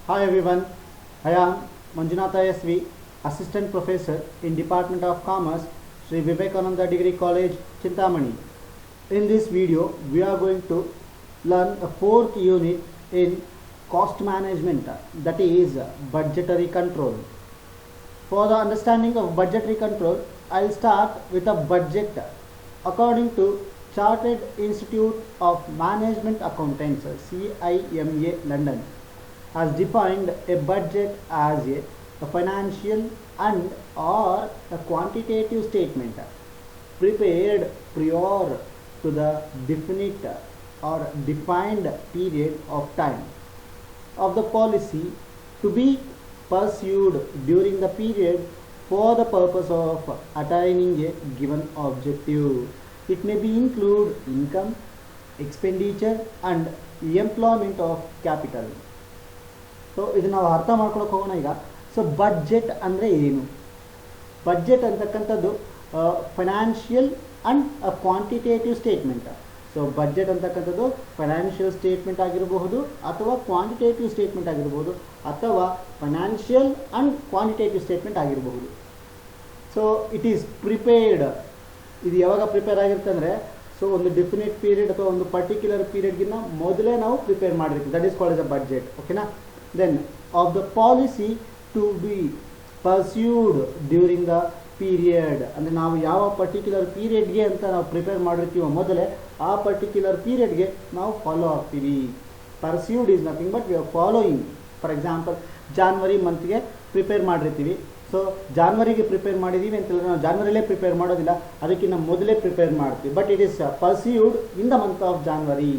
Hi everyone, I am Manjunatha SV, Assistant Professor in Department of Commerce, Sri Vivekananda Degree College, Chintamani. In this video, we are going to learn a fourth unit in cost management, that is budgetary control. For the understanding of budgetary control, I will start with a budget. According to Chartered Institute of Management Accountants, CIMA London, has defined a budget as a financial and or a quantitative statement prepared prior to the definite or defined period of time of the policy to be pursued during the period for the purpose of attaining a given objective. It may be include income, expenditure and employment of capital. So ಇದು ನಾವು ಅರ್ಥ ಮಾಡ್ಕೊಳಕ್ಕೆ ಹೋಗೋಣ ಈಗ. So budget ಅಂದರೆ ಏನು? Budget ಅಂತಕ್ಕಂಥದ್ದು financial and quantitative statement. So budget ಅಂತಕ್ಕಂಥದ್ದು ಫೈನಾನ್ಷಿಯಲ್ ಸ್ಟೇಟ್ಮೆಂಟ್ ಆಗಿರಬಹುದು ಅಥವಾ ಕ್ವಾಂಟಿಟೇಟಿವ್ ಸ್ಟೇಟ್ಮೆಂಟ್ ಆಗಿರಬಹುದು ಅಥವಾ ಫೈನಾನ್ಷಿಯಲ್ ಆ್ಯಂಡ್ ಕ್ವಾಂಟಿಟೇಟಿವ್ ಸ್ಟೇಟ್ಮೆಂಟ್ ಆಗಿರಬಹುದು. So it is prepared. ಇದು ಯಾವಾಗ ಪ್ರಿಪೇರ್ ಆಗಿರುತ್ತೆ ಅಂದರೆ ಸೊ ಒಂದು ಡೆಫಿನೆಟ್ ಪೀರಿಯಡ್ ಅಥವಾ ಒಂದು ಪರ್ಟಿಕ್ಯುಲರ್ ಪೀರಿಯಡ್ಗಿನ್ನ ಮೊದಲೇ ನಾವು ಪ್ರಿಪೇರ್ ಮಾಡಿರ್ತೀವಿ. That is called as a budget. ಓಕೆನಾ? Then of the policy to be pursued during the period, ಅಂದರೆ ನಾವು ಯಾವ ಪರ್ಟಿಕ್ಯುಲರ್ ಪೀರಿಯಡ್ಗೆ ಅಂತ ನಾವು ಪ್ರಿಪೇರ್ ಮಾಡಿರ್ತೀವೋ ಮೊದಲೇ ಆ ಪರ್ಟಿಕ್ಯುಲರ್ ಪೀರಿಯಡ್ಗೆ ನಾವು ಫಾಲೋ ಆಗ್ತೀವಿ. Pursued is nothing but we are following. For example January ಮಂತ್ಗೆ ಪ್ರಿಪೇರ್ ಮಾಡಿರ್ತೀವಿ. ಸೊ ಜಾನ್ವರಿಗೆ ಪ್ರಿಪೇರ್ ಮಾಡಿದ್ದೀವಿ ಅಂತಂದರೆ ನಾವು ಜಾನ್ವರಿಲೇ ಪ್ರಿಪೇರ್ ಮಾಡೋದಿಲ್ಲ, ಅದಕ್ಕಿಂತ ಮೊದಲೇ ಪ್ರಿಪೇರ್ ಮಾಡ್ತೀವಿ. But it is pursued in the month of January.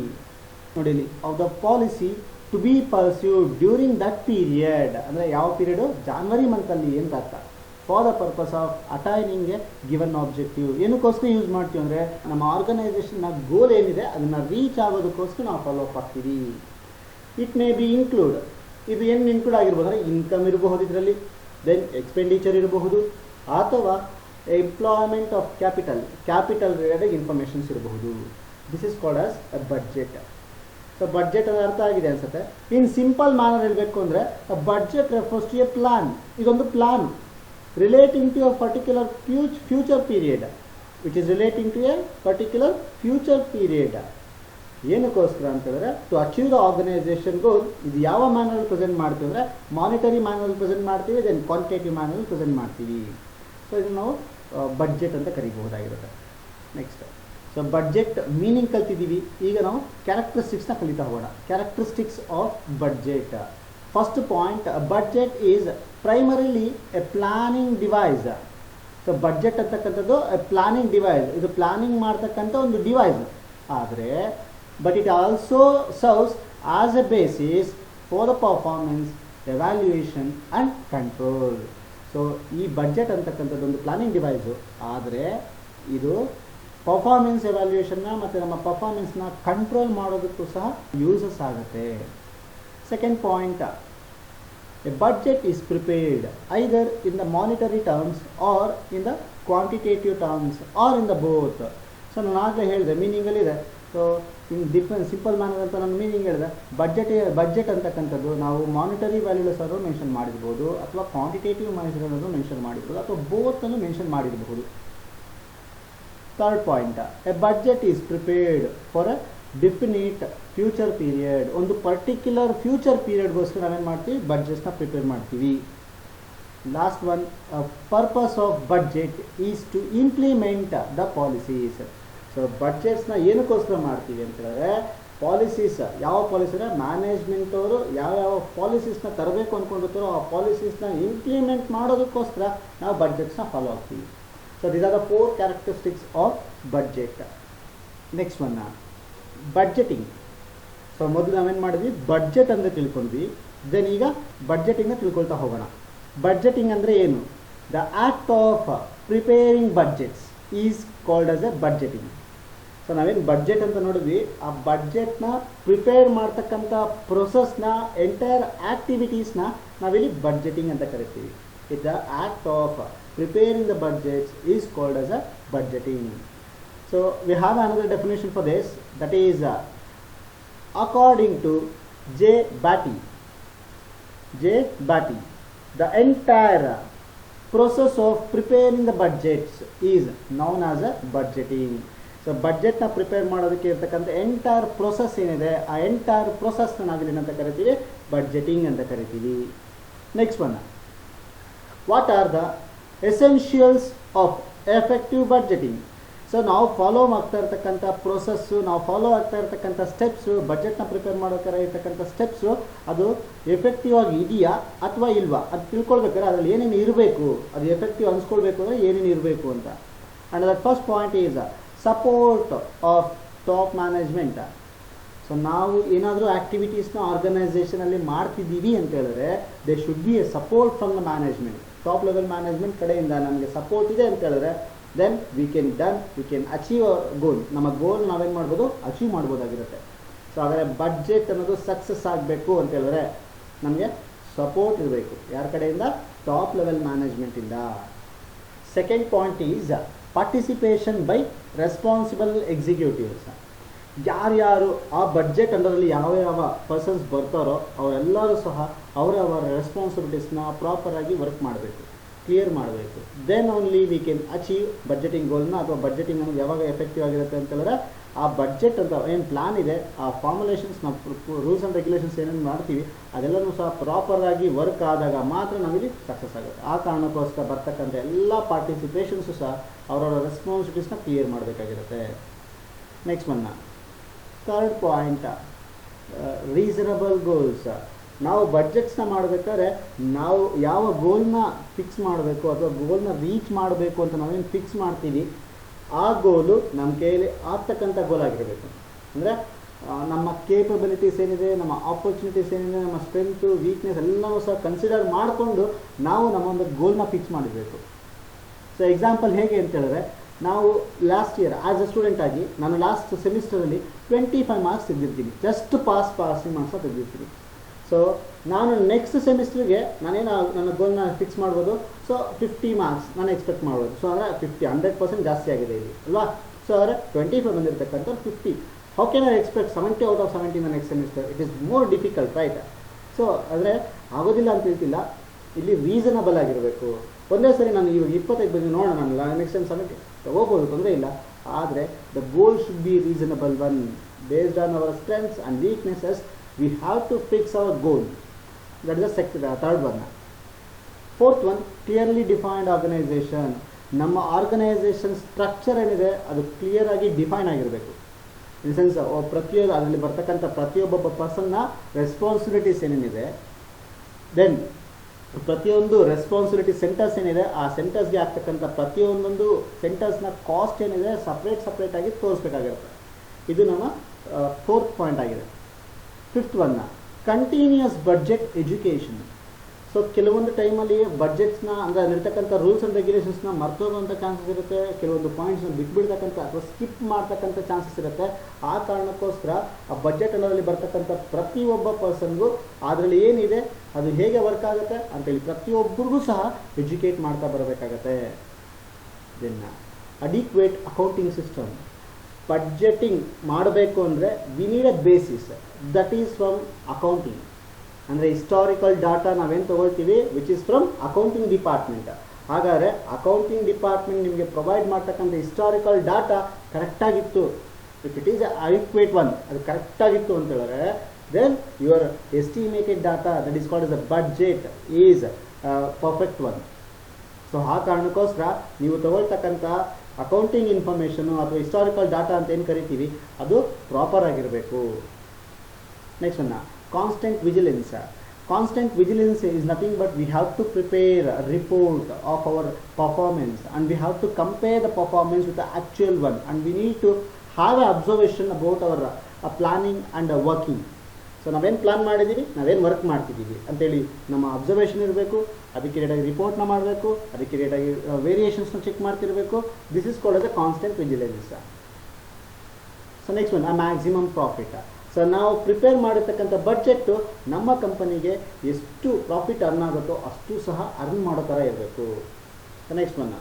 ನೋಡಿ, of the policy to be pursued during that period ಅಂದರೆ ಯಾವ ಪೀರಿಯಡು? ಜಾನ್ವರಿ ಮಂತಲ್ಲಿ ಅಂತ ಅರ್ಥ. For the purpose of attaining a given objective. ಏನಕ್ಕೋಸ್ಕರ ಯೂಸ್ ಮಾಡ್ತೀವಿ ಅಂದರೆ ನಮ್ಮ ಆರ್ಗನೈಸೇಷನ್ನ ಗೋಲ್ ಏನಿದೆ ಅದನ್ನು ರೀಚ್ ಆಗೋದಕ್ಕೋಸ್ಕರ ನಾವು ಫಾಲೋ ಅಪ್ ಆಗ್ತೀವಿ. It may B include. ಇದು ಏನು ಇನ್ಕ್ಲೂಡ್ ಆಗಿರ್ಬೋದು ಅಂದರೆ ಇನ್ಕಮ್ ಇರಬಹುದು, ಇದರಲ್ಲಿ ದೆನ್ ಎಕ್ಸ್ಪೆಂಡಿಚರ್ ಇರಬಹುದು ಅಥವಾ employment of capital related informations ಇರಬಹುದು. This is called as a budget. So budget ಅದರ ಅರ್ಥ ಆಗಿದೆ ಅನ್ಸುತ್ತೆ. ಇನ್ ಸಿಂಪಲ್ ಮ್ಯಾನರ್ ಹೇಳಬೇಕು ಅಂದರೆ budget refers to a plan. ಇದೊಂದು plan relating to a particular future period which is relating to a particular future period. ಏನಕ್ಕೋಸ್ಕರ ಅಂತಂದರೆ to achieve the organisation goal. ಇದು ಯಾವ ಮ್ಯಾನರಲ್ಲಿ ಪ್ರೆಸೆಂಟ್ ಮಾಡ್ತೀವಿ ಅಂದರೆ ಮಾನಿಟರಿ ಮ್ಯಾನರಲ್ಲಿ ಪ್ರೆಸೆಂಟ್ ಮಾಡ್ತೀವಿ, ದೆನ್ ಕ್ವಾಂಟಿಟೇಟಿವ್ ಮ್ಯಾನರಲ್ಲಿ ಪ್ರೆಸೆಂಟ್ ಮಾಡ್ತೀವಿ. ಸೊ ಇದನ್ನು ನಾವು ಬಡ್ಜೆಟ್ ಅಂತ ಕರಿಬಹುದಾಗಿರುತ್ತೆ. ನೆಕ್ಸ್ಟ್, ಸೊ ಬಡ್ಜೆಟ್ ಮೀನಿಂಗ್ ಕಲ್ತಿದ್ದೀವಿ. ಈಗ ನಾವು ಕ್ಯಾರೆಕ್ಟರಿಸ್ಟಿಕ್ಸ್ನ ಕಲಿತಾ ಹೋಗೋಣ. Characteristics of budget. First point, budget is primarily A planning device. So budget ಅಂತಕ್ಕಂಥದ್ದು ಎ ಪ್ಲಾನಿಂಗ್ ಡಿವೈಸ್. ಇದು ಪ್ಲಾನಿಂಗ್ ಮಾಡ್ತಕ್ಕಂಥ ಒಂದು ಡಿವೈಸ್ ಆದರೆ but it also serves as A basis for the performance, evaluation and control. So ಈ budget ಅಂತಕ್ಕಂಥದ್ದು ಒಂದು planning device ಆದರೆ ಇದು ಪರ್ಫಾರ್ಮೆನ್ಸ್ ಎವ್ಯಾಲ್ಯೂಯೇಷನ್ನ ಮತ್ತು ನಮ್ಮ ಪರ್ಫಾರ್ಮೆನ್ಸ್ನ ಕಂಟ್ರೋಲ್ ಮಾಡೋದಕ್ಕೂ ಸಹ ಯೂಸಸ್ ಆಗುತ್ತೆ. Second point, a budget is prepared either in the monetary terms are in the quantitative terms are in the both. So ನಾನು ಆಗಲೇ ಹೇಳಿದೆ ಮೀನಿಂಗಲ್ಲಿದೆ. ಸೊ ಇನ್ ಸಿಂಪಲ್ ಮ್ಯಾನರ್ ಅಂತ ನಾನು ಮೀನಿಂಗ್ ಹೇಳಿದೆ. ಬಡ್ಜೆಟ್ ಅಂತಕ್ಕಂಥದ್ದು ನಾವು ಮಾನಿಟರಿ ವ್ಯಾಲ್ಯೂಸ್ ಆದರೂ ಮೆನ್ಷನ್ ಮಾಡಿರ್ಬೋದು ಅಥವಾ ಕ್ವಾಂಟಿಟೇಟಿವ್ ಮೆನ್ಷನ್ ಮೆನ್ಷನ್ ಮಾಡಿರ್ಬೋದು ಅಥವಾ ಬೋತನ್ನು ಮೆನ್ಷನ್ ಮಾಡಿರಬಹುದು. Third point, a budget is prepared for a definite future period. ಒಂದು ಪರ್ಟಿಕ್ಯುಲರ್ ಫ್ಯೂಚರ್ ಪೀರಿಯಡ್ಗೋಸ್ಕರ ನಾವೇನು ಮಾಡ್ತೀವಿ? ಬಡ್ಜೆಟ್ಸ್ನ ಪ್ರಿಪೇರ್ ಮಾಡ್ತೀವಿ. Last one, purpose of budget is to implement the policies. So ಬಡ್ಜೆಟ್ಸ್ನ ಏನಕ್ಕೋಸ್ಕರ ಮಾಡ್ತೀವಿ ಅಂತ ಹೇಳಿದ್ರೆ ಪಾಲಿಸೀಸ್. ಯಾವ ಪಾಲಿಸಿ ಅಂದರೆ ಮ್ಯಾನೇಜ್ಮೆಂಟ್ ಅವರು ಯಾವ್ಯಾವ ಪಾಲಿಸೀಸ್ನ ತರಬೇಕು ಅಂದ್ಕೊಂಡಿರ್ತಾರೋ ಆ ಪಾಲಿಸೀಸ್ನ ಇಂಪ್ಲಿಮೆಂಟ್ ಮಾಡೋದಕ್ಕೋಸ್ಕರ ನಾವು ಬಡ್ಜೆಟ್ಸ್ನ ಫಾಲೋ ಆಗ್ತೀವಿ. So these are the four characteristics of budget. Next one, budgeting. So ಮೊದಲು ನಾವೇನು ಮಾಡಿದ್ವಿ? ಬಡ್ಜೆಟ್ ಅಂದರೆ ತಿಳ್ಕೊಂಡ್ವಿ. ದೆನ್ ಈಗ ಬಡ್ಜೆಟಿಂಗ್ನ ತಿಳ್ಕೊಳ್ತಾ ಹೋಗೋಣ. ಬಡ್ಜೆಟಿಂಗ್ ಅಂದರೆ ಏನು? The act of preparing budgets is called as A budgeting. So ನಾವೇನು ಬಡ್ಜೆಟ್ ಅಂತ ನೋಡಿದ್ವಿ, ಆ ಬಡ್ಜೆಟ್ನ ಪ್ರಿಪೇರ್ ಮಾಡ್ತಕ್ಕಂಥ ಪ್ರೊಸೆಸ್ನ ಎಂಟೈರ್ ಆ್ಯಕ್ಟಿವಿಟೀಸ್ನ ನಾವಿಲ್ಲಿ ಬಡ್ಜೆಟಿಂಗ್ ಅಂತ ಕರಿತೀವಿ. It the act of preparing the budgets is called as a budgeting. So we have another definition for this, that is according to J. Batty, J. Bati. The entire process of preparing the budgets is known as a budgeting. So ಬಡ್ಜೆಟ್ನ prepare ಮಾಡೋದಕ್ಕೆ ಇರ್ತಕ್ಕಂಥ entire process ಏನಿದೆ ಆ entire ಪ್ರೊಸೆಸ್ನ ನಾವಿಲ್ಲಿ ಏನಂತ ಕರಿತೀವಿ, budgeting ಅಂತ ಕರಿತೀವಿ. Next one, what are the essentials of effective budgeting. So ನಾವು ಫಾಲೋ ಆಗ್ತಾ ಇರ್ತಕ್ಕಂಥ ಪ್ರೊಸೆಸ್ಸು, ನಾವು ಫಾಲೋ ಆಗ್ತಾ ಇರ್ತಕ್ಕಂಥ ಸ್ಟೆಪ್ಸು, ಬಡ್ಜೆಟ್ನ ಪ್ರಿಪೇರ್ ಮಾಡೋಕ್ಕಾರೆ ಇರ್ತಕ್ಕಂಥ ಸ್ಟೆಪ್ಸು ಅದು ಎಫೆಕ್ಟಿವ್ ಆಗಿ ಇದೆಯಾ ಅಥವಾ ಇಲ್ವಾ ಅದು ತಿಳ್ಕೊಳ್ಬೇಕಾದ್ರೆ ಅದರಲ್ಲಿ ಏನೇನು ಇರಬೇಕು, ಅದು ಎಫೆಕ್ಟಿವ್ ಅನ್ಸ್ಕೊಳ್ಬೇಕು ಅಂದರೆ ಏನೇನು ಇರಬೇಕು ಅಂತ. And that first point is support of top management. So ನಾವು ಏನಾದರೂ ಆ್ಯಕ್ಟಿವಿಟೀಸ್ನ ಆರ್ಗನೈಸೇಷನಲ್ಲಿ ಮಾಡ್ತಿದ್ದೀವಿ ಅಂತ ಹೇಳಿದ್ರೆ they should be a support from the management. Top level management ಕಡೆಯಿಂದ ನಮಗೆ ಸಪೋರ್ಟ್ ಇದೆ ಅಂತ ಹೇಳಿದ್ರೆ then we can achieve our goal. ನಮ್ಮ ಗೋಲ್ ನಾವೇನು ಮಾಡ್ಬೋದು, ಅಚೀವ್ ಮಾಡ್ಬೋದಾಗಿರುತ್ತೆ. ಸೊ ಆದರೆ ಬಡ್ಜೆಟ್ ಅನ್ನೋದು ಸಕ್ಸಸ್ ಆಗಬೇಕು ಅಂತ ಹೇಳಿದ್ರೆ ನಮಗೆ ಸಪೋರ್ಟ್ ಇರಬೇಕು. ಯಾರ ಕಡೆಯಿಂದ? ಟಾಪ್ ಲೆವೆಲ್ ಮ್ಯಾನೇಜ್ಮೆಂಟಿಂದ. Second point is participation by responsible executives. ಯಾರ್ಯಾರು ಆ ಬಡ್ಜೆಟ್ ಅಂಡರಲ್ಲಿ ಯಾವ ಯಾವ ಪರ್ಸನ್ಸ್ ಬರ್ತಾರೋ ಅವರೆಲ್ಲರೂ ಸಹ ಅವರವರ ರೆಸ್ಪಾನ್ಸಿಬಿಲಿಟೀಸ್ನ ಪ್ರಾಪರಾಗಿ ವರ್ಕ್ ಮಾಡಬೇಕು, ಕ್ಲಿಯರ್ ಮಾಡಬೇಕು. Then only we can achieve budgeting ಗೋಲ್ನ. ಅಥವಾ ಬಡ್ಜೆಟಿಂಗ್ ಅನ್ನೋದು ಯಾವಾಗ ಎಫೆಕ್ಟಿವ್ ಆಗಿರುತ್ತೆ ಅಂತ ಹೇಳಿದ್ರೆ ಆ ಬಡ್ಜೆಟ್ ಅಂತ ಏನು ಪ್ಲಾನ್ ಇದೆ, ಆ ಫಾರ್ಮುಲೇಷನ್ಸ್, ನಾವು ರೂಲ್ಸ್ ಆ್ಯಂಡ್ ರೆಗ್ಯುಲೇಷನ್ಸ್ ಏನೇನು ಮಾಡ್ತೀವಿ ಅದೆಲ್ಲನೂ ಸಹ ಪ್ರಾಪರಾಗಿ ವರ್ಕ್ ಆದಾಗ ಮಾತ್ರ ನಾವಿಲ್ಲಿ ಸಕ್ಸಸ್ ಆಗುತ್ತೆ. ಆ ಕಾರಣಕ್ಕೋಸ್ಕರ ಬರ್ತಕ್ಕಂಥ ಎಲ್ಲ ಪಾರ್ಟಿಸಿಪೇಷನ್ಸು ಸಹ ಅವರವರ ರೆಸ್ಪಾನ್ಸಿಬಿಲಿಟೀಸ್ನ ಕ್ಲಿಯರ್ ಮಾಡಬೇಕಾಗಿರುತ್ತೆ. Next one, third point, reasonable goals. ನಾವು ಬಡ್ಜೆಟ್ಸ್ನ ಮಾಡಬೇಕಾದ್ರೆ ನಾವು ಯಾವ ಗೋಲ್ನ ಫಿಕ್ಸ್ ಮಾಡಬೇಕು ಅಥವಾ ಗೋಲ್ನ ರೀಚ್ ಮಾಡಬೇಕು ಅಂತ ನಾವೇನು ಫಿಕ್ಸ್ ಮಾಡ್ತೀವಿ ಆ ಗೋಲು ನಮ್ಮ ಕೈಯಲ್ಲಿ ಆಗ್ತಕ್ಕಂಥ ಗೋಲ್ ಆಗಿರಬೇಕು. ಅಂದರೆ ನಮ್ಮ ಕೇಪಬಿಲಿಟೀಸ್ ಏನಿದೆ, ನಮ್ಮ ಆಪರ್ಚುನಿಟೀಸ್ ಏನಿದೆ, ನಮ್ಮ ಸ್ಟ್ರೆಂತು, ವೀಕ್ನೆಸ್ ಎಲ್ಲವೂ ಸಹ ಕನ್ಸಿಡರ್ ಮಾಡಿಕೊಂಡು ನಾವು ನಮ್ಮೊಂದು ಗೋಲ್ನ ಫಿಕ್ಸ್ ಮಾಡಿರಬೇಕು. ಸೊ ಎಕ್ಸಾಂಪಲ್ ಹೇಗೆ ಅಂತ ಹೇಳಿದ್ರೆ, ನಾವು last year as a student ಆಗಿ ನಾನು ಲಾಸ್ಟ್ ಸೆಮಿಸ್ಟರಲ್ಲಿ 25 ಮಾರ್ಕ್ಸ್ ತೆಗೆದಿರ್ತೀನಿ, ಜಸ್ಟ್ ಪಾಸಿಂಗ್ ಮಾರ್ಕ್ಸ್ನ ತೆಗೆದಿರ್ತೀನಿ. ಸೊ ನಾನು ನೆಕ್ಸ್ಟ್ ಸೆಮಿಸ್ಟ್ರಿಗೆ ನಾನೇನು ನನ್ನ ಗೋಲ್ನ ಫಿಕ್ಸ್ ಮಾಡ್ಬೋದು. ಸೊ 50 ಮಾರ್ಕ್ಸ್ ನಾನು ಎಕ್ಸ್ಪೆಕ್ಟ್ ಮಾಡ್ಬೋದು. ಸೊ ಅಂದರೆ 100% ಜಾಸ್ತಿ ಆಗಿದೆ ಇಲ್ಲಿ ಅಲ್ವಾ. ಸೊ ಆದರೆ 25 ಬಂದಿರತಕ್ಕಂಥ 50. How can I expect 70 out of 70 the next semester? It is more difficult, right? So ಆದರೆ ಆಗೋದಿಲ್ಲ ಅಂತ ಹೇಳ್ತಿಲ್ಲ, ಇಲ್ಲಿ ರೀಸನಬಲ್ ಆಗಿರಬೇಕು. ಒಂದೇ ಸರಿ ನಾನು ಇವಾಗ 25 ಬಂದು ನೋಡೋಣ, ನಾನು ನೆಕ್ಸ್ಟ್ ಟೈಮ್ 70 ತಗೋಬೋದು, ತೊಂದರೆ ಇಲ್ಲ. ಆದರೆ the goal should be reasonable one based on our strengths and weaknesses. We have to fix our goal. That is the third one. Fourth one, clearly defined organization. ನಮ್ಮ ಆರ್ಗನೈಸೇಷನ್ ಸ್ಟ್ರಕ್ಚರ್ ಏನಿದೆ ಅದು clear ಆಗಿ define ಆಗಿರಬೇಕು. In sense ಪ್ರತಿಯೊಂದು ಅದರಲ್ಲಿ ಬರ್ತಕ್ಕಂಥ ಪ್ರತಿಯೊಬ್ಬ ಪರ್ಸನ್ನ responsibilities ಏನೇನಿದೆ, ದೆನ್ ಪ್ರತಿಯೊಂದು ರೆಸ್ಪಾನ್ಸಿಬಿಲಿಟಿ ಸೆಂಟರ್ಸ್ ಏನಿದೆ ಆ ಸೆಂಟರ್ಸ್ಗೆ ಆಗ್ತಕ್ಕಂಥ ಪ್ರತಿಯೊಂದೊಂದು ಸೆಂಟರ್ಸ್ನ ಕಾಸ್ಟ್ ಏನಿದೆ ಸಪ್ರೇಟಾಗಿ ತೋರಿಸ್ಬೇಕಾಗಿರುತ್ತೆ. ಇದು ನಮ್ಮ ಫೋರ್ತ್ ಪಾಯಿಂಟ್ ಆಗಿದೆ. Fifth one, continuous budget education. So ಕೆಲವೊಂದು ಟೈಮಲ್ಲಿ ಬಡ್ಜೆಟ್ಸ್ನ ಅಂದರೆ ಅಲ್ಲಿರ್ತಕ್ಕಂಥ ರೂಲ್ಸ್ ಆ್ಯಂಡ್ ರೆಗ್ಯುಲೇಷನ್ಸ್ನ ಮರ್ತೋಗೋಂಥ ಚಾನ್ಸಸ್ ಇರುತ್ತೆ, ಕೆಲವೊಂದು ಪಾಯಿಂಟ್ಸ್ನ ಬಿಟ್ಬಿಡ್ತಕ್ಕಂಥ ಅಥವಾ ಸ್ಕಿಪ್ ಮಾಡ್ತಕ್ಕಂಥ ಚಾನ್ಸಸ್ ಇರುತ್ತೆ. ಆ ಕಾರಣಕ್ಕೋಸ್ಕರ ಆ ಬಡ್ಜೆಟ್ ಅನ್ನೋದ್ರಲ್ಲಿ ಬರ್ತಕ್ಕಂಥ ಪ್ರತಿಯೊಬ್ಬ ಪರ್ಸನ್ಗೂ ಅದರಲ್ಲಿ ಏನಿದೆ ಅದು ಹೇಗೆ ವರ್ಕ್ ಆಗುತ್ತೆ ಅಂತೇಳಿ ಪ್ರತಿಯೊಬ್ಬರಿಗೂ ಸಹ ಎಜುಕೇಟ್ ಮಾಡ್ತಾ ಬರಬೇಕಾಗತ್ತೆ. Then adequate accounting system. Budgeting ಮಾಡಬೇಕು ಅಂದರೆ we need a basis, that is from accounting. ಅಂದರೆ ಹಿಸ್ಟಾರಿಕಲ್ ಡಾಟಾ ನಾವೇನು ತೊಗೊಳ್ತೀವಿ which is from accounting department. ಹಾಗಾದರೆ ಅಕೌಂಟಿಂಗ್ ಡಿಪಾರ್ಟ್ಮೆಂಟ್ ನಿಮಗೆ ಪ್ರೊವೈಡ್ ಮಾಡ್ತಕ್ಕಂಥ ಹಿಸ್ಟಾರಿಕಲ್ ಡಾಟಾ ಕರೆಕ್ಟಾಗಿತ್ತು, if it is adequate one, ಅದು ಕರೆಕ್ಟಾಗಿತ್ತು ಅಂತ ಹೇಳಿದ್ರೆ then your estimated data that is called as a budget is perfect one. So ಆ ಕಾರಣಕ್ಕೋಸ್ಕರ ನೀವು ತಗೊಳ್ತಕ್ಕಂಥ ಅಕೌಂಟಿಂಗ್ ಇನ್ಫಾರ್ಮೇಷನು ಅಥವಾ ಹಿಸ್ಟಾರಿಕಲ್ ಡಾಟಾ ಅಂತ ಏನು ಕರಿತೀವಿ ಅದು ಪ್ರಾಪರ್ ಆಗಿರಬೇಕು. Next one, constant vigilance. Constant vigilance is nothing but we have to prepare a report of our performance and we have to compare the performance with the actual one and we need to have a observation about our planning and working. So ನಾವೇನು plan ಮಾಡಿದ್ದೀವಿ, ನಾವೇನು work ಮಾಡ್ತಿದ್ದೀವಿ ಅಂತೇಳಿ ನಮ್ಮ observation ಇರಬೇಕು. ಅದಕ್ಕೆ ರೇಟಾಗಿ ರಿಪೋರ್ಟ್ನ ಮಾಡಬೇಕು, ಅದಕ್ಕೆ ರೇಟಾಗಿ ವೇರಿಯೇಷನ್ಸ್ನ ಚೆಕ್ ಮಾಡ್ತಿರಬೇಕು. This is called as a constant vigilance. So next one, a maximum profit. So ನಾವು ಪ್ರಿಪೇರ್ ಮಾಡಿರ್ತಕ್ಕಂಥ ಬಡ್ಜೆಟ್ಟು ನಮ್ಮ ಕಂಪನಿಗೆ ಎಷ್ಟು ಪ್ರಾಫಿಟ್ ಅರ್ನ್ ಆಗುತ್ತೋ ಅಷ್ಟು ಸಹ ಅರ್ನ್ ಮಾಡೋ ಥರ ಇರಬೇಕು. Next one,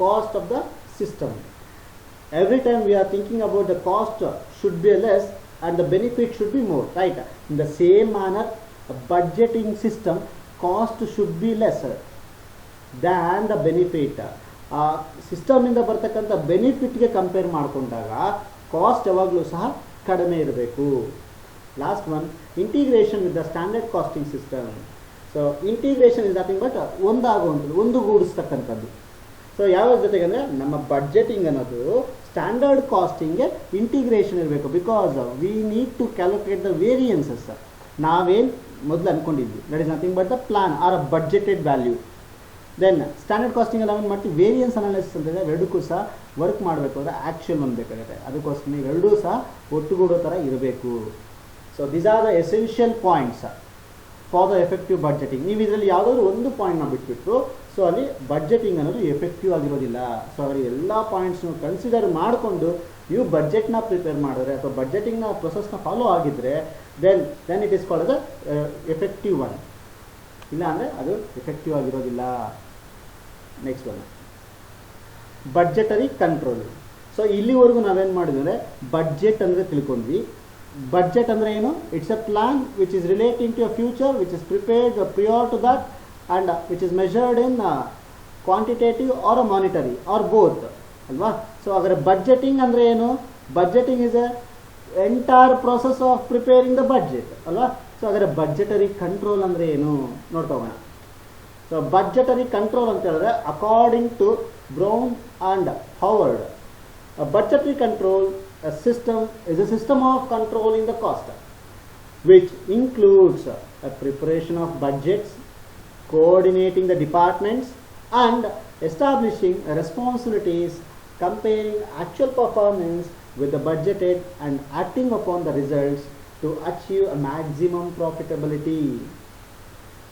cost of the system. Every time we are thinking about the cost should be less and the benefit should be more, right? In the same manner budgeting system, cost should be lesser than the benefit. ಆ ಸಿಸ್ಟಮಿಂದ ಬರ್ತಕ್ಕಂಥ ಬೆನಿಫಿಟ್ಗೆ compare ಮಾಡಿಕೊಂಡಾಗ cost ಯಾವಾಗಲೂ ಸಹ ಕಡಿಮೆ ಇರಬೇಕು. Last one, integration with the standard costing system. So integration is nothing but ಒಂದಾಗುವಂಥದ್ದು, ಒಂದುಗೂಡಿಸ್ತಕ್ಕಂಥದ್ದು. So ಯಾವ ಜೊತೆಗೆ ಅಂದರೆ ನಮ್ಮ ಬಡ್ಜೆಟಿಂಗ್ ಅನ್ನೋದು ಸ್ಟ್ಯಾಂಡರ್ಡ್ ಕಾಸ್ಟಿಂಗ್ಗೆ ಇಂಟಿಗ್ರೇಷನ್ ಇರಬೇಕು. Because we need to calculate the variances. ನಾವೇನು ಮೊದಲು ಅಂದ್ಕೊಂಡಿದ್ವಿ, that is nothing but the plan or a budgeted value. Then standard costing ಎಲ್ಲ ಏನು ಮಾಡ್ತೀವಿ, ವೇರಿಯನ್ಸ್ ಅನಾಲಿಸಿಸ್ ಅಂತಂದರೆ ಎರಡಕ್ಕೂ ಸಹ ವರ್ಕ್ ಮಾಡಬೇಕು ಅಂದರೆ ಆ್ಯಕ್ಷನ್ ಒಂದು ಬೇಕಾಗುತ್ತೆ. ಅದಕ್ಕೋಸ್ಕರ ನೀವು ಎರಡೂ ಸಹ ಒಟ್ಟುಗೂಡೋ ಥರ ಇರಬೇಕು. So these are the essential points for the effective budgeting. ನೀವು ಇದರಲ್ಲಿ ಯಾವುದಾದ್ರೂ ಒಂದು ಪಾಯಿಂಟ್ನ ಬಿಟ್ಬಿಟ್ಟು ಸೊ ಅಲ್ಲಿ ಬಡ್ಜೆಟಿಂಗ್ ಅನ್ನೋದು ಎಫೆಕ್ಟಿವ್ ಆಗಿರೋದಿಲ್ಲ. ಸೊ ಅವರಿಗೆ ಎಲ್ಲ ಪಾಯಿಂಟ್ಸ್ನು ಕನ್ಸಿಡರ್ ಮಾಡಿಕೊಂಡು ನೀವು ಬಡ್ಜೆಟ್ನ ಪ್ರಿಪೇರ್ ಮಾಡಿದ್ರೆ ಅಥವಾ ಬಡ್ಜೆಟಿಂಗ್ನ ಪ್ರೊಸೆಸ್ನ ಫಾಲೋ ಆಗಿದ್ದರೆ then it is called the effective one. ಇಲ್ಲ ಅಂದರೆ ಅದು ಎಫೆಕ್ಟಿವ್ ಆಗಿರೋದಿಲ್ಲ. Next one, budgetary control. So ಇಲ್ಲಿವರೆಗೂ ನಾವೇನು ಮಾಡಿದ್ವಿ ಅಂದರೆ ಬಡ್ಜೆಟ್ ಅಂದರೆ ತಿಳ್ಕೊಂಡ್ವಿ. ಬಡ್ಜೆಟ್ ಅಂದರೆ ಏನು? It's a plan which is relating to a future which is prepared prior to that and which is measured in quantitative or a monetary or both, ಅಲ್ವಾ? So ಹಾಗಾದ್ರೆ ಬಡ್ಜೆಟಿಂಗ್ ಅಂದರೆ ಏನು? Budgeting is A entire process of preparing the budget, ಅಲ್ವಾ? So ಹಾಗಾದ್ರೆ ಬಡ್ಜೆಟರಿ control ಅಂದರೆ ಏನು ನೋಡ್ಕೋಣ. So ಬಡ್ಜೆಟರಿ control ಅಂತ ಹೇಳಿದ್ರೆ according to Brown and Howard, budgetary control system is a system of controlling the cost which includes preparation of budgets, coordinating the departments and establishing responsibilities, comparing actual performance with the budgeted and acting upon the results to achieve a maximum profitability.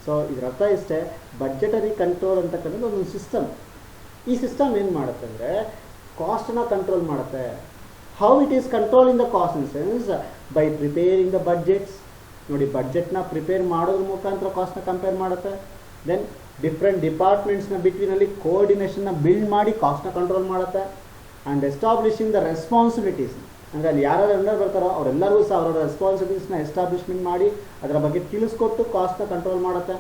So ಇದರ ಅರ್ಥ ಇಷ್ಟೇ, ಬಡ್ಜೆಟರಿ control ಅಂತಕ್ಕಂಥದ್ದು ಒಂದು system. ಈ system ಏನು ಮಾಡುತ್ತೆ ಅಂದರೆ ಕಾಸ್ಟನ್ನ control ಮಾಡುತ್ತೆ. How it is controlling the cost in sense by preparing the budgets. ನೋಡಿ, ಬಡ್ಜೆಟ್ನ ಪ್ರಿಪೇರ್ ಮಾಡೋದ್ರ ಮುಖಾಂತರ ಕಾಸ್ಟ್ನ ಕಂಪೇರ್ ಮಾಡುತ್ತೆ. ದೆನ್ ಡಿಫ್ರೆಂಟ್ ಡಿಪಾರ್ಟ್ಮೆಂಟ್ಸ್ನ ಬಿಟ್ವೀನಲ್ಲಿ ಕೋಆರ್ಡಿನೇಷನ್ನ ಬಿಲ್ಡ್ ಮಾಡಿ ಕಾಸ್ಟ್ನ ಕಂಟ್ರೋಲ್ ಮಾಡುತ್ತೆ. ಆ್ಯಂಡ್ ಎಸ್ಟಾಬ್ಲಿಷಿಂಗ್ ದ ರೆಸ್ಪಾನ್ಸಿಬಿಲಿಟೀಸ್, ಅಂದರೆ ಅಲ್ಲಿ ಯಾರು ಅಂಡರ್ ಬರ್ತಾರೋ ಅವರೆಲ್ಲರಿಗೂ ಸಹ ಅವರ ರೆಸ್ಪಾನ್ಸಿಬಿಲಿಟೀಸ್ನ ಎಸ್ಟಾಬ್ಲಿಷ್ಮೆಂಟ್ ಮಾಡಿ ಅದರ ಬಗ್ಗೆ ತಿಳಿಸ್ಕೊಟ್ಟು ಕಾಸ್ಟ್ನ ಕಂಟ್ರೋಲ್ ಮಾಡುತ್ತೆ.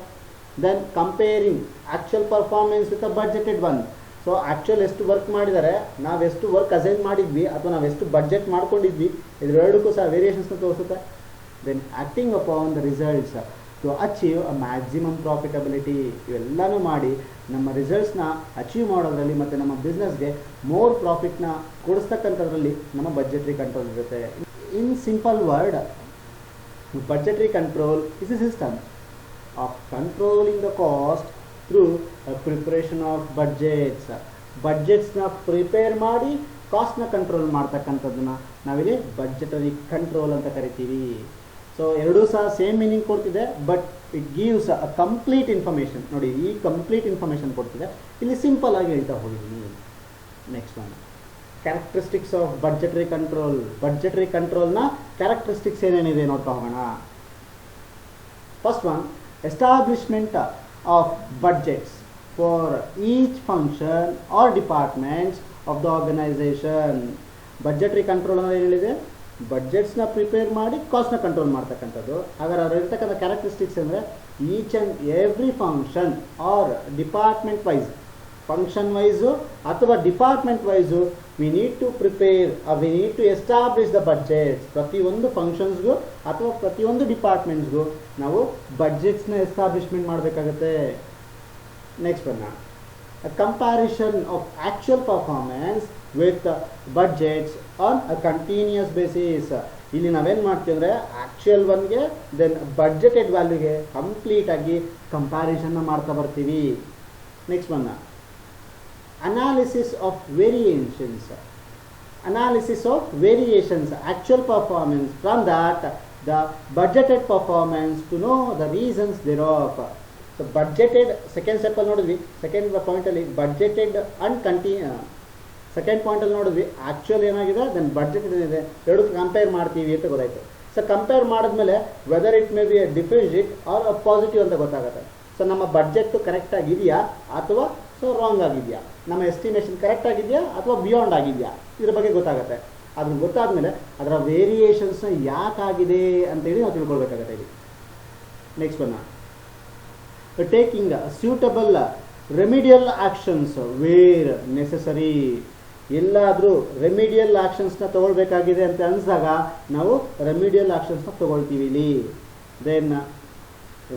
Then comparing actual performance with a budgeted one. So actual ಎಷ್ಟು ವರ್ಕ್ ಮಾಡಿದ್ದಾರೆ, ನಾವೆಷ್ಟು ವರ್ಕ್ ಅಸೈನ್ ಮಾಡಿದ್ವಿ ಅಥವಾ ನಾವೆಷ್ಟು ಬಡ್ಜೆಟ್ ಮಾಡ್ಕೊಂಡಿದ್ವಿ, ಇದೆರಡಕ್ಕೂ ಸಹ ವೇರಿಯೇಷನ್ಸ್ನ ತೋರಿಸುತ್ತೆ. Then acting upon the results to achieve a maximum profitability. ಇವೆಲ್ಲನೂ ಮಾಡಿ ನಮ್ಮ ರಿಸಲ್ಟ್ಸ್ನ ಅಚೀವ್ ಮಾಡೋದ್ರಲ್ಲಿ ಮತ್ತು ನಮ್ಮ ಬಿಸ್ನೆಸ್ಗೆ ಮೋರ್ ಪ್ರಾಫಿಟ್ನ ಕೊಡಿಸ್ತಕ್ಕಂಥದ್ರಲ್ಲಿ ನಮ್ಮ ಬಡ್ಜೆಟ್ರಿ ಕಂಟ್ರೋಲ್ ಇರುತ್ತೆ. In simple word, budgetary control is a system of controlling the cost through preparation of budgets. ಬಡ್ಜೆಟ್ಸ್ನ ಪ್ರಿಪೇರ್ ಮಾಡಿ ಕಾಸ್ಟ್ನ ಕಂಟ್ರೋಲ್ ಮಾಡ್ತಕ್ಕಂಥದ್ದನ್ನ ನಾವಿಲ್ಲಿ ಬಡ್ಜೆಟರಿ ಕಂಟ್ರೋಲ್ ಅಂತ ಕರಿತೀವಿ. ಸೊ ಎರಡೂ ಸಹ ಸೇಮ್ ಮೀನಿಂಗ್ ಕೊಡ್ತಿದೆ, but it gives a complete information. ನೋಡಿ, ಈ ಕಂಪ್ಲೀಟ್ ಇನ್ಫಾರ್ಮೇಷನ್ ಕೊಡ್ತಿದೆ, ಇಲ್ಲಿ ಸಿಂಪಲ್ ಆಗಿ ಹೇಳ್ತಾ ಹೋಗಿದ್ದೀನಿ. Next one, characteristics of budgetary control. Budgetary ಕಂಟ್ರೋಲ್ನ ಕ್ಯಾರೆಕ್ಟರಿಸ್ಟಿಕ್ಸ್ ಏನೇನಿದೆ ನೋಡ್ತಾ ಹೋಗೋಣ. First one, establishment of budgets for each function or departments of the organisation. Budgetary control ಅಂದರೆ ಏನು ಹೇಳಿದೆ? ಬಡ್ಜೆಟ್ಸ್ನ ಪ್ರಿಪೇರ್ ಮಾಡಿ ಕಾಸ್ಟ್ನ ಕಂಟ್ರೋಲ್ ಮಾಡ್ತಕ್ಕಂಥದ್ದು. ಹಾಗಾದ್ರೆ ಅದರಲ್ಲಿರ್ತಕ್ಕಂಥ ಕ್ಯಾರೆಕ್ಟರಿಸ್ಟಿಕ್ಸ್ ಅಂದರೆ each and every function or department wise, function wise ಅಥವಾ department wise we need to prepare, we need to establish the budgets. ಪ್ರತಿಯೊಂದು ಫಂಕ್ಷನ್ಸ್ಗೂ ಅಥವಾ ಪ್ರತಿಯೊಂದು ಡಿಪಾರ್ಟ್ಮೆಂಟ್ಸ್ಗೂ ನಾವು ಬಡ್ಜೆಟ್ಸ್ನ ಎಸ್ಟಾಬ್ಲಿಷ್ಮೆಂಟ್ ಮಾಡಬೇಕಾಗತ್ತೆ. Next one, comparison of actual performance with budgets on a continuous basis. ಇಲ್ಲಿ ನಾವೇನು ಮಾಡ್ತೀವಿ ಅಂದರೆ ಆ್ಯಕ್ಚುಯಲ್ ಒನ್ಗೆ ದೆನ್ ಬಡ್ಜೆಟೆಡ್ ವ್ಯಾಲ್ಯೂಗೆ ಕಂಪ್ಲೀಟಾಗಿ ಕಂಪ್ಯಾರಿಸನ್ನ ಮಾಡ್ತಾ ಬರ್ತೀವಿ. Next one, analysis of variations. Analysis of variations actual performance from that the budgeted performance to know the reasons thereof. So budgeted second ಸ್ಟೆಪ್ಪಲ್ಲಿ ನೋಡಿದ್ವಿ, ಸೆಕೆಂಡ್ ಪಾಯಿಂಟಲ್ಲಿ ಬಡ್ಜೆಟೆಡ್ ಅಂಡ್ ಸೆಕೆಂಡ್ ಪಾಯಿಂಟಲ್ಲಿ ನೋಡಿದ್ವಿ ಆ್ಯಕ್ಚುಯಲ್ ಏನಾಗಿದೆ, ದೆನ್ ಬಡ್ಜೆಟ್ ಏನಿದೆ, ಎರಡು ಕಂಪೇರ್ ಮಾಡ್ತೀವಿ ಅಂತ ಗೊತ್ತಾಯಿತು. ಸೊ ಕಂಪೇರ್ ಮಾಡಿದ್ಮೇಲೆ whether it may be a deficit or a positive ಅಂತ ಗೊತ್ತಾಗುತ್ತೆ. ಸೊ ನಮ್ಮ ಬಡ್ಜೆಟ್ ಕರೆಕ್ಟಾಗಿದೆಯಾ ಅಥವಾ ಸೊ ರಾಂಗ್ ಆಗಿದೆಯಾ, ನಮ್ಮ ಎಸ್ಟಿಮೇಷನ್ ಕರೆಕ್ಟ್ ಆಗಿದೆಯಾ ಅಥವಾ ಬಿಯಾಂಡ್ ಆಗಿದೆಯಾ, ಇದ್ರ ಬಗ್ಗೆ ಗೊತ್ತಾಗುತ್ತೆ. ಅದನ್ನು ಗೊತ್ತಾದಮೇಲೆ ಅದರ ವೇರಿಯೇಷನ್ಸ್ನ ಯಾಕಾಗಿದೆ ಅಂತೇಳಿ ನಾವು ತಿಳ್ಕೊಳ್ಬೇಕಾಗತ್ತೆ. ಇಲ್ಲಿ Next one, taking suitable remedial actions where necessary. ಎಲ್ಲಾದರೂ ರೆಮಿಡಿಯಲ್ ಆಕ್ಷನ್ಸ್ನ ತಗೊಳ್ಬೇಕಾಗಿದೆ ಅಂತ ಅನಿಸಿದಾಗ ನಾವು ರೆಮಿಡಿಯಲ್ ಆಕ್ಷನ್ಸ್ನ ತಗೊಳ್ತೀವಿ ಇಲ್ಲಿ. Then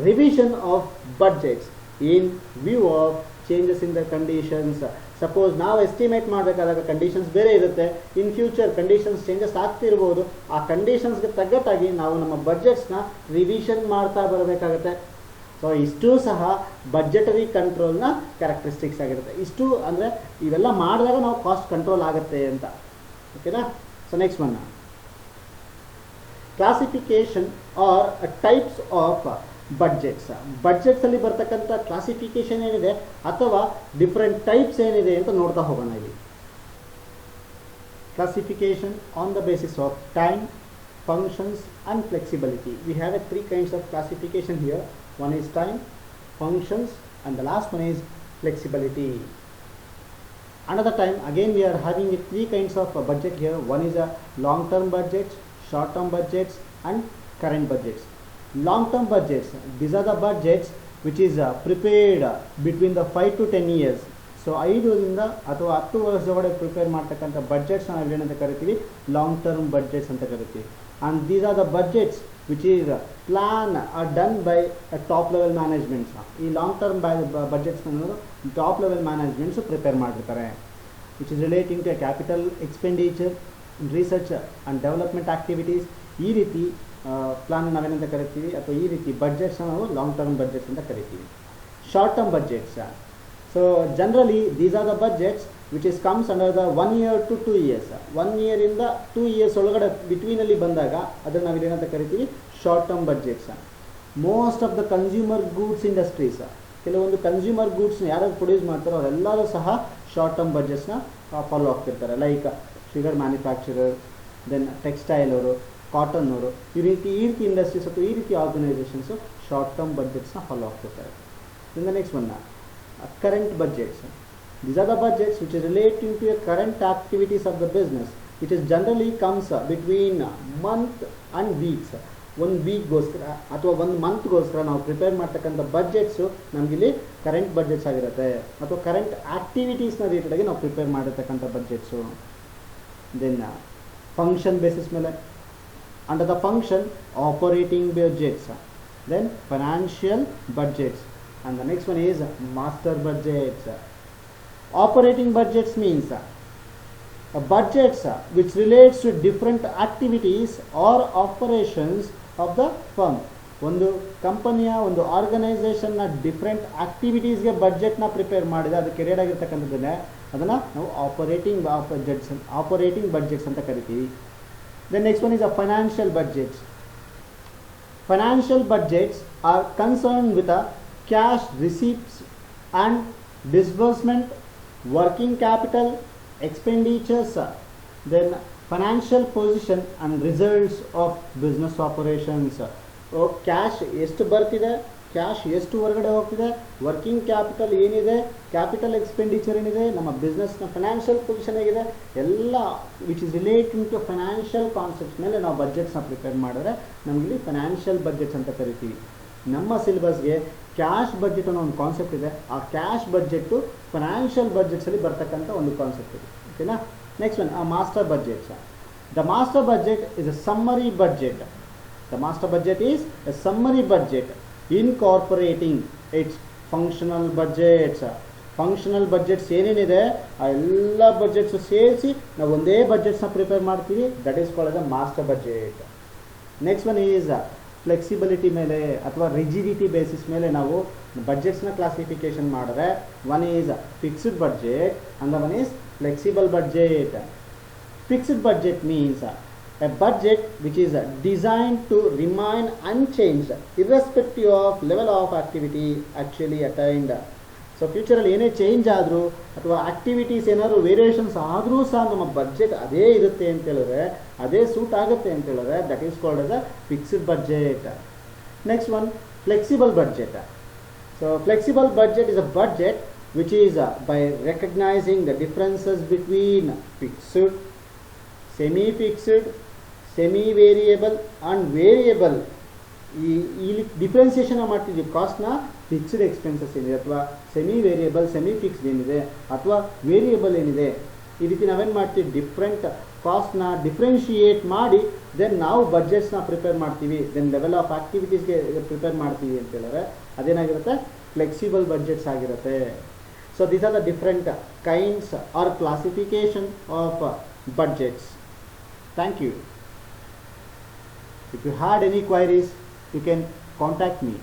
revision of budgets in view of changes in the conditions. Suppose ನಾವು ಎಸ್ಟಿಮೇಟ್ ಮಾಡಬೇಕಾದಾಗ ಕಂಡೀಷನ್ಸ್ ಬೇರೆ ಇರುತ್ತೆ, ಇನ್ ಫ್ಯೂಚರ್ ಕಂಡೀಷನ್ಸ್ ಚೇಂಜಸ್ ಆಗ್ತಿರ್ಬೋದು. ಆ ಕಂಡೀಷನ್ಸ್ಗೆ ತగ్గಟ್ಟಾಗಿ ನಾವು ನಮ್ಮ ಬಡ್ಜೆಟ್ಸ್ನ ರಿವಿಷನ್ ಮಾಡ್ತಾ ಬರಬೇಕಾಗತ್ತೆ. ಸೊ ಇಷ್ಟು ಸಹ ಬಡ್ಜೆಟರಿ ಕಂಟ್ರೋಲ್ನ ಕ್ಯಾರೆಕ್ಟರಿಸ್ಟಿಕ್ಸ್ ಆಗಿರುತ್ತೆ. ಇಷ್ಟು ಅಂದರೆ ಇವೆಲ್ಲ ಮಾಡಿದಾಗ ನಾವು ಕಾಸ್ಟ್ ಕಂಟ್ರೋಲ್ ಆಗುತ್ತೆ ಅಂತ. ಓಕೆನಾ? So next one, classification or types of budgets. ಬಡ್ಜೆಟ್ಸಲ್ಲಿ ಬರ್ತಕ್ಕಂಥ ಕ್ಲಾಸಿಫಿಕೇಶನ್ ಏನಿದೆ ಅಥವಾ ಡಿಫ್ರೆಂಟ್ ಟೈಪ್ಸ್ ಏನಿದೆ ಅಂತ ನೋಡ್ತಾ ಹೋಗೋಣ ಇಲ್ಲಿ. Classification on the basis of time, functions and flexibility. We have three kinds of classification here. One is time, functions, and the last one is flexibility. Another time, again we are having three kinds of budget here. One is a long-term budget, short-term budgets, and current budgets. Long-term budgets, these are the budgets which is prepared between the 5 to 10 years. So 5ರಿಂದ ಅಥವಾ 10 ವರ್ಷದೊಳಗೆ prepare ಮಾಡ್ತಕ್ಕಂಥ budgets ನಾವು ಏನಂತ ಕರಿತೀವಿ, long term budgets ಅಂತ ಕರಿತೀವಿ. And these are the budgets which is plan are done by top level managements. ಈ long term budgets ಅನ್ನೋದು ಟಾಪ್ ಲೆವೆಲ್ ಮ್ಯಾನೇಜ್ಮೆಂಟ್ಸು ಪ್ರಿಪೇರ್ ಮಾಡಿರ್ತಾರೆ. Which is relating to capital expenditure, research and development activities. ಈ ರೀತಿ plan ನಾವೇನಂತ ಕರಿತೀವಿ ಅಥವಾ ಈ ರೀತಿ ಬಡ್ಜೆಟ್ಸ್ನ ನಾವು ಲಾಂಗ್ ಟರ್ಮ್ ಬಡ್ಜೆಟ್ಸ್ ಅಂತ ಕರಿತೀವಿ. Short term budgets, so generally these are the budgets which is comes under the 1 year to 2 years. 1 year ಇಂದ 2 years ಒಳಗಡೆ ಬಿಟ್ವೀನ್ ಅಲ್ಲಿ ಬಂದಾಗ ಅದನ್ನು ನಾವು ಏನಂತ ಕರಿತೀವಿ, short term budgets. Most of the consumer goods industries, ಕೆಲವೊಂದು ಕನ್ಸ್ಯೂಮರ್ ಗೂಡ್ಸ್ನ ಯಾರು ಪ್ರೊಡ್ಯೂಸ್ ಮಾಡ್ತಾರೋ ಅವರೆಲ್ಲರೂ ಸಹ ಶಾರ್ಟ್ ಟರ್ಮ್ ಬಡ್ಜೆಟ್ಸ್ನ ಫಾಲೋ ಆಗ್ತಿರ್ತಾರೆ. Like sugar manufacturer, then textile ಅವರು, ಕಾಟನ್ ಅವರು, ಈ ರೀತಿ ಇಂಡಸ್ಟ್ರೀಸ್ ಅಥವಾ ಈ ರೀತಿ ಆರ್ಗನೈಸೇಷನ್ಸು ಶಾರ್ಟ್ ಟರ್ಮ್ ಬಡ್ಜೆಟ್ಸ್ನ ಫಾಲೋ ಆಗ್ತಿರ್ತಾರೆ. In the next one, current budgets. These are the budgets which is relating to your current activities of the business, which is generally comes between month and weeks. ಒಂದು ವೀಕ್ಗೋಸ್ಕರ ಅಥವಾ ಒಂದು ಮಂತ್ಗೋಸ್ಕರ ನಾವು prepare ಮಾಡ್ತಕ್ಕಂಥ ಬಡ್ಜೆಟ್ಸು ನಮಗಿಲ್ಲಿ current budgets ಆಗಿರುತ್ತೆ, ಅಥವಾ current ಆ್ಯಕ್ಟಿವಿಟೀಸ್ನ ರಿಲೇಟೆಡಾಗಿ ನಾವು prepare ಮಾಡಿರ್ತಕ್ಕಂಥ ಬಡ್ಜೆಟ್ಸು. ದೆನ್ ಫಂಕ್ಷನ್ ಬೇಸಿಸ್ ಮೇಲೆ, under the function operating budgets, then financial budgets. And the next one is master budgets. Operating budgets means budgets which relates to different activities or operations of the firm. ಒಂದು ಕಂಪನಿಯ ಒಂದು ಆರ್ಗನೈಸೇಷನ್ನ different ಆಕ್ಟಿವಿಟೀಸ್ಗೆ ಬಡ್ಜೆಟ್ನ prepare ಮಾಡಿದೆ, ಅದಕ್ಕೆ raid ಆಗಿರ್ತಕ್ಕಂಥದ್ದನ್ನೇ ಅದನ್ನು ನಾವು operating budgets ಅಂತ ಕರಿತೀವಿ. Then next one is a financial budgets. Financial budgets are concern with a cash receipts and disbursement, working capital, expenditures, then financial position and results of business operations. So cash ಎಷ್ಟು ಬರ್ತಿದೆ, cash ಎಷ್ಟು ಹೊರಗಡೆ ಹೋಗ್ತಿದೆ, working capital ಏನಿದೆ, capital expenditure ಏನಿದೆ, ನಮ್ಮ ಬಿಸ್ನೆಸ್ನ financial position ಹೇಗಿದೆ, ಎಲ್ಲ which is relating to financial concepts ಮೇಲೆ ನಾವು ಬಡ್ಜೆಟ್ಸ್ನ ಪ್ರಿಪೇರ್ ಮಾಡಿದ್ರೆ ನಮಗಿಲ್ಲಿ ಫೈನಾನ್ಷಿಯಲ್ ಬಡ್ಜೆಟ್ಸ್ ಅಂತ ಕರಿತೀವಿ. ನಮ್ಮ ಸಿಲೆಬಸ್ಗೆ ಕ್ಯಾಶ್ ಬಡ್ಜೆಟ್ ಅನ್ನೋ ಒಂದು ಕಾನ್ಸೆಪ್ಟ್ ಇದೆ. ಆ ಕ್ಯಾಶ್ ಬಡ್ಜೆಟ್ಟು ಫೈನಾನ್ಷಿಯಲ್ ಬಡ್ಜೆಟ್ಸಲ್ಲಿ ಬರ್ತಕ್ಕಂಥ ಒಂದು ಕಾನ್ಸೆಪ್ಟ್ ಇದೆ. ಓಕೆನಾ? Next one, master budgets. The master budget is a summary budget. The master budget is a summary budget incorporating its functional budgets. Functional budgets ಏನೇನಿದೆ ಆ ಎಲ್ಲ ಬಡ್ಜೆಟ್ಸು ಸೇರಿಸಿ ನಾವು ಒಂದೇ ಬಡ್ಜೆಟ್ಸ್ನ ಪ್ರಿಪೇರ್ ಮಾಡ್ತೀವಿ. That is called the master budget. Next one is flexibility ಮೇಲೆ ಅಥವಾ ರಿಜಿಡಿಟಿ ಬೇಸಿಸ್ ಮೇಲೆ ನಾವು ಬಡ್ಜೆಟ್ಸ್ನ ಕ್ಲಾಸಿಫಿಕೇಶನ್ ಮಾಡಿದ್ರೆ, one is fixed budget and one is flexible budget. Fixed budget means a budget which is designed to remain unchanged irrespective of level of activity actually attained. ಸೊ ಫ್ಯೂಚರಲ್ಲಿ ಏನೇ change ಆದರೂ ಅಥವಾ activities ಏನಾದರೂ ವೇರಿಯೇಷನ್ಸ್ ಆದರೂ ಸಹ ನಮ್ಮ ಬಡ್ಜೆಟ್ ಅದೇ ಇರುತ್ತೆ ಅಂತ ಹೇಳಿದ್ರೆ, ಅದೇ ಸೂಟ್ ಆಗುತ್ತೆ ಅಂತ ಹೇಳಿದ್ರೆ that is called as a fixed budget. Next one, flexible budget. So flexible budget is a budget which is by recognising the differences between fixed, semi-fixed, semi-variable and variable ಇಲ್ಲಿ differentiation ಮಾಡ್ತಿದ್ದೀವಿ. ಕಾಸ್ಟ್ನ fixed expenses ಏನಿದೆ ಅಥವಾ semi variable, semi fixed ಏನಿದೆ ಅಥವಾ variable ಏನಿದೆ, ಈ ರೀತಿ ನಾವೇನು ಮಾಡ್ತೀವಿ, ಡಿಫ್ರೆಂಟ್ ಕಾಸ್ಟ್ನ ಡಿಫ್ರೆನ್ಶಿಯೇಟ್ ಮಾಡಿ ದೆನ್ ನಾವು ಬಡ್ಜೆಟ್ಸ್ನ ಪ್ರಿಪೇರ್ ಮಾಡ್ತೀವಿ, ದೆನ್ ಲೆವೆಲ್ ಆಫ್ ಆ್ಯಕ್ಟಿವಿಟೀಸ್ಗೆ ಪ್ರಿಪೇರ್ ಮಾಡ್ತೀವಿ ಅಂತ ಹೇಳಿದ್ರೆ ಅದೇನಾಗಿರುತ್ತೆ, ಫ್ಲೆಕ್ಸಿಬಲ್ ಬಡ್ಜೆಟ್ಸ್ ಆಗಿರುತ್ತೆ. So these are the different kinds are classification of budgets. Thank you. If you had any queries, you can contact me.